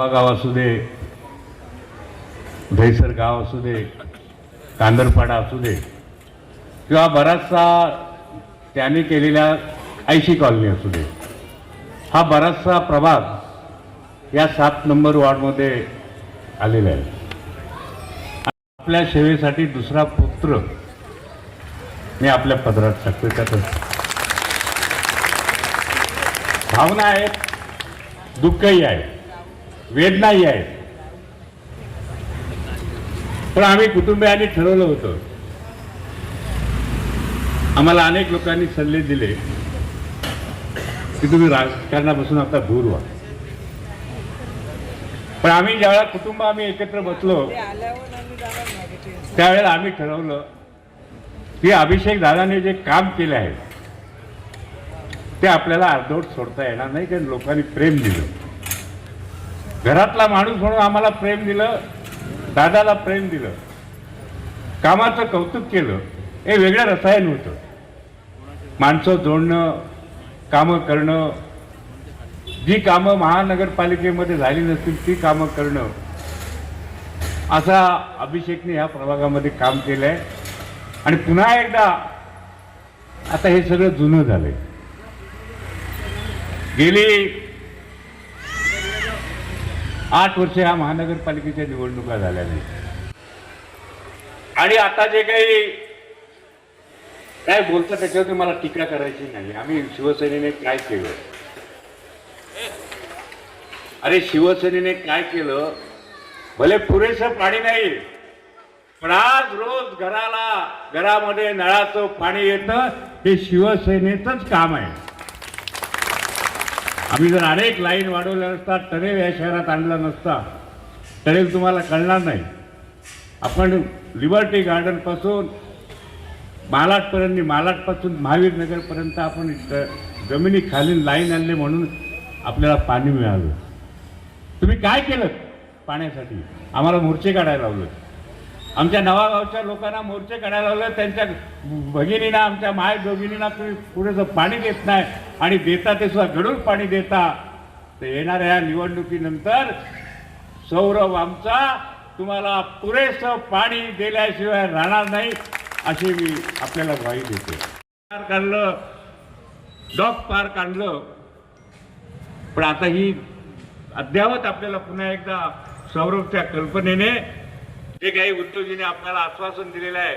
गाव असू दे, दहिसर गाव असू दे, कांदरपाडा असू दे, किंवा बराचसा त्याने केलेल्या ऐशी कॉलनी असू दे, हा बराचसा प्रभाग या 7 नंबर वॉर्डमध्ये आलेला आहे. आपल्या सेवेसाठी दुसरा पुत्र मी आपल्या पदरात टाकतो. त्यातच भावना आहेत, दुःखही आहे, वेदनाही आहे. पण आम्ही कुटुंबियांनी ठरवलं होतं, आम्हाला अनेक लोकांनी सल्ले दिले की तुम्ही राजकारणापासून आता दूर व्हा. पण आम्ही ज्यावेळेला कुटुंब आम्ही एकत्र बसलो त्यावेळेला आम्ही ठरवलं की अभिषेक दादाने जे काम केले आहे ते आपल्याला अर्धवट सोडता येणार नाही. कारण लोकांनी प्रेम दिलं, घरातला माणूस म्हणून आम्हाला प्रेम दिलं, दादाला प्रेम दिलं, कामाचं कौतुक केलं. हे वेगळं रसायन होतं. माणसं जोडणं, कामं करणं, जी कामं महानगरपालिकेमध्ये झाली नसतील ती कामं करणं, असा अभिषेकने या प्रभागामध्ये काम केलं आहे. आणि पुन्हा एकदा आता हे सगळं जुनं झालंय. गेली 8 वर्ष ह्या महानगरपालिकेच्या निवडणुका झाल्या नाही. आणि आता जे काही काय बोलतं त्याच्यावरती मला टीका करायची नाही. आम्ही शिवसेनेने काय केलं, अरे शिवसेनेने काय केलं, भले पुरेसं पाणी नाही पण आज रोज घरामध्ये नळाचं पाणी येतं, हे शिवसेनेचंच काम आहे. आम्ही जर अनेक लाईन वाढवल्या नसता, टनेल या शहरात आणला नसता, टनेल तुम्हाला कळणार नाही. आपण लिबर्टी गार्डनपासून मालाडपर्यंत, मालाडपासून महावीर नगरपर्यंत आपण जमिनी खाली लाईन आणले म्हणून आपल्याला पाणी मिळालं. तुम्ही काय केलं पाण्यासाठी? आम्हाला मोर्चे काढायला लावलं, आमच्या नवागावच्या लोकांना मोर्चे काढायला लावलं. त्यांच्या भगिनींना, आमच्या माय भगिनींना तुम्ही पुरेसं पाणी देत नाही आणि देता ते सुद्धा गढूळ पाणी देता. तर येणाऱ्या निवडणुकीनंतर सौरभ आमचा तुम्हाला पुरेसं पाणी दिल्याशिवाय राहणार नाही, अशी मी आपल्याला ग्वाही देते. पार्क आणलं, डॉग पार्क आणलं, पण आता ही अद्यावत आपल्याला पुन्हा एकदा सौरभच्या कल्पनेने जे काही उद्योजीने आपल्याला आश्वासन दिलेलं आहे